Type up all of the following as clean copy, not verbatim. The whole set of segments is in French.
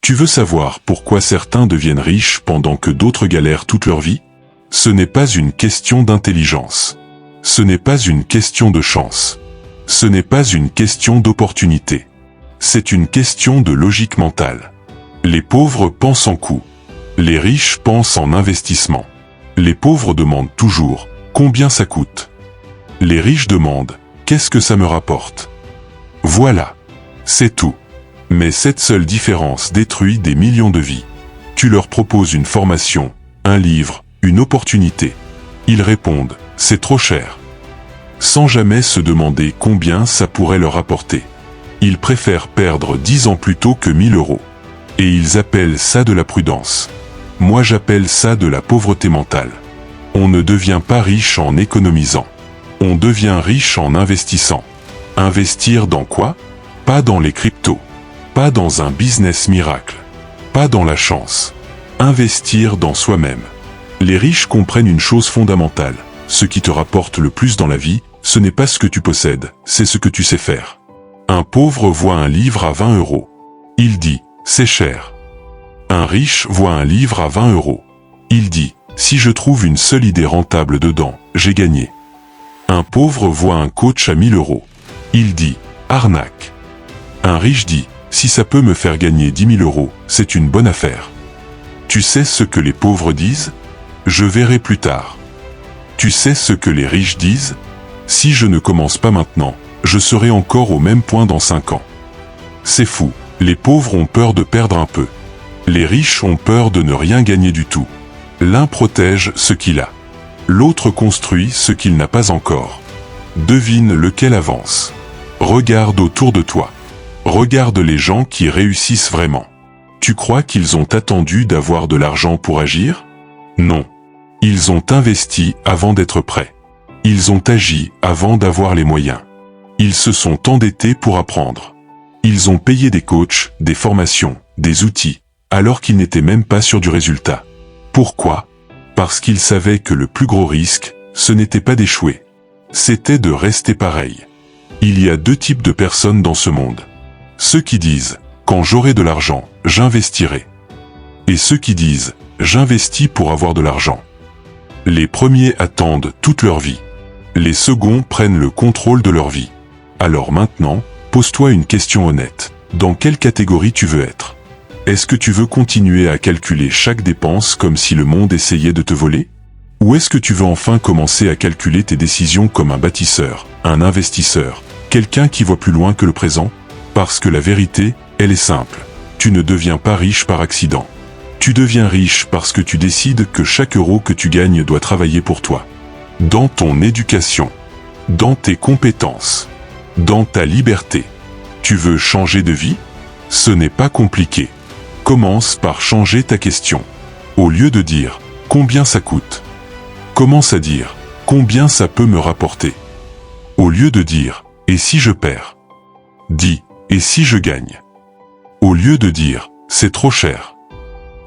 Tu veux savoir pourquoi certains deviennent riches pendant que d'autres galèrent toute leur vie? Ce n'est pas une question d'intelligence. Ce n'est pas une question de chance. Ce n'est pas une question d'opportunité. C'est une question de logique mentale. Les pauvres pensent en coût. Les riches pensent en investissement. Les pauvres demandent toujours « Combien ça coûte ?» Les riches demandent « Qu'est-ce que ça me rapporte ?» Voilà. C'est tout. Mais cette seule différence détruit des millions de vies. Tu leur proposes une formation, un livre, une opportunité. Ils répondent « C'est trop cher », sans jamais se demander combien ça pourrait leur apporter. Ils préfèrent perdre 10 ans plutôt que 1000 euros. Et ils appellent ça de la prudence. Moi j'appelle ça de la pauvreté mentale. On ne devient pas riche en économisant. On devient riche en investissant. Investir dans quoi? Pas dans les cryptos. Pas dans un business miracle. Pas dans la chance. Investir dans soi-même. Les riches comprennent une chose fondamentale. Ce qui te rapporte le plus dans la vie, ce n'est pas ce que tu possèdes, c'est ce que tu sais faire. Un pauvre voit un livre à 20 euros. Il dit « C'est cher ». Un riche voit un livre à 20 euros. Il dit « Si je trouve une seule idée rentable dedans, j'ai gagné ». Un pauvre voit un coach à 1000 euros. Il dit « Arnaque ». Un riche dit « Si ça peut me faire gagner 10 000 euros, c'est une bonne affaire ». Tu sais ce que les pauvres disent? Je verrai plus tard. Tu sais ce que les riches disent? Si je ne commence pas maintenant, je serai encore au même point dans 5 ans. C'est fou, les pauvres ont peur de perdre un peu. Les riches ont peur de ne rien gagner du tout. L'un protège ce qu'il a. L'autre construit ce qu'il n'a pas encore. Devine lequel avance. Regarde autour de toi. Regarde les gens qui réussissent vraiment. Tu crois qu'ils ont attendu d'avoir de l'argent pour agir? Non. Ils ont investi avant d'être prêts. Ils ont agi avant d'avoir les moyens. Ils se sont endettés pour apprendre. Ils ont payé des coachs, des formations, des outils, alors qu'ils n'étaient même pas sûrs du résultat. Pourquoi? Parce qu'ils savaient que le plus gros risque, ce n'était pas d'échouer. C'était de rester pareil. Il y a 2 types de personnes dans ce monde. Ceux qui disent « Quand j'aurai de l'argent, j'investirai ». Et ceux qui disent « J'investis pour avoir de l'argent ». Les premiers attendent toute leur vie. Les seconds prennent le contrôle de leur vie. Alors maintenant, pose-toi une question honnête. Dans quelle catégorie tu veux être? Est-ce que tu veux continuer à calculer chaque dépense comme si le monde essayait de te voler? Ou est-ce que tu veux enfin commencer à calculer tes décisions comme un bâtisseur, un investisseur, quelqu'un qui voit plus loin que le présent? Parce que la vérité, elle est simple. Tu ne deviens pas riche par accident. Tu deviens riche parce que tu décides que chaque euro que tu gagnes doit travailler pour toi. Dans ton éducation, dans tes compétences, dans ta liberté. Tu veux changer de vie? Ce n'est pas compliqué. Commence par changer ta question. Au lieu de dire « Combien ça coûte ?» Commence à dire « Combien ça peut me rapporter ?» Au lieu de dire « Et si je perds ?» Dis « Et si je gagne ?» Au lieu de dire « C'est trop cher ?»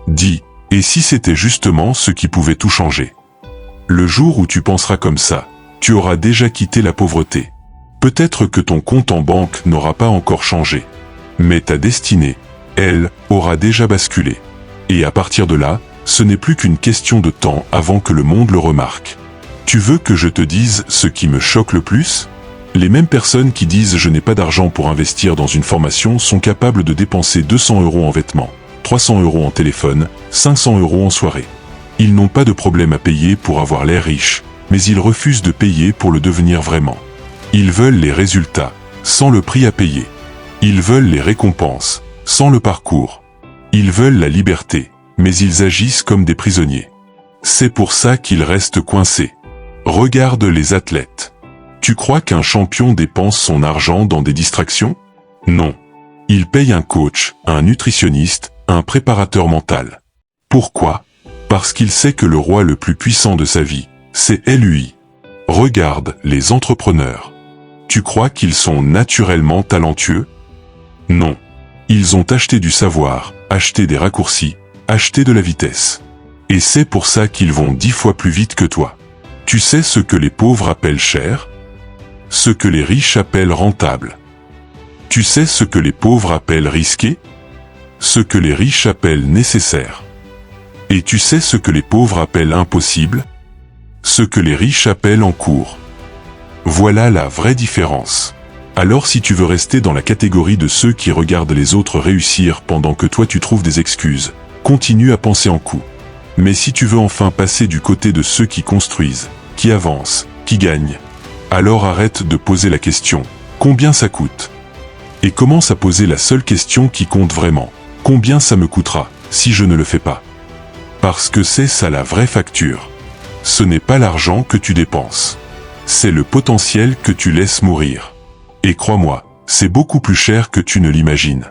Dis « Et si c'était justement ce qui pouvait tout changer ?» Le jour où tu penseras comme ça, tu auras déjà quitté la pauvreté. Peut-être que ton compte en banque n'aura pas encore changé. Mais ta destinée, elle, aura déjà basculé. Et à partir de là, ce n'est plus qu'une question de temps avant que le monde le remarque. Tu veux que je te dise ce qui me choque le plus? Les mêmes personnes qui disent « je n'ai pas d'argent pour investir dans une formation » sont capables de dépenser 200 euros en vêtements, 300 euros en téléphone, 500 euros en soirée. Ils n'ont pas de problème à payer pour avoir l'air riche, mais ils refusent de payer pour le devenir vraiment. Ils veulent les résultats, sans le prix à payer. Ils veulent les récompenses, sans le parcours. Ils veulent la liberté, mais ils agissent comme des prisonniers. C'est pour ça qu'ils restent coincés. Regarde les athlètes. Tu crois qu'un champion dépense son argent dans des distractions? Non. Il paye un coach, un nutritionniste, un préparateur mental. Pourquoi? Parce qu'il sait que le roi le plus puissant de sa vie, c'est lui. Regarde les entrepreneurs. Tu crois qu'ils sont naturellement talentueux? Non. Ils ont acheté du savoir, acheté des raccourcis, acheté de la vitesse. Et c'est pour ça qu'ils vont 10 fois plus vite que toi. Tu sais ce que les pauvres appellent cher? Ce que les riches appellent rentable. Tu sais ce que les pauvres appellent risqué? Ce que les riches appellent nécessaire. Et tu sais ce que les pauvres appellent impossible? Ce que les riches appellent en cours. Voilà la vraie différence. Alors si tu veux rester dans la catégorie de ceux qui regardent les autres réussir pendant que toi tu trouves des excuses, continue à penser en coup. Mais si tu veux enfin passer du côté de ceux qui construisent, qui avancent, qui gagnent, alors arrête de poser la question « Combien ça coûte ?» et commence à poser la seule question qui compte vraiment. Combien ça me coûtera si je ne le fais pas? Parce que c'est ça la vraie facture. Ce n'est pas l'argent que tu dépenses. C'est le potentiel que tu laisses mourir. Et crois-moi, c'est beaucoup plus cher que tu ne l'imagines.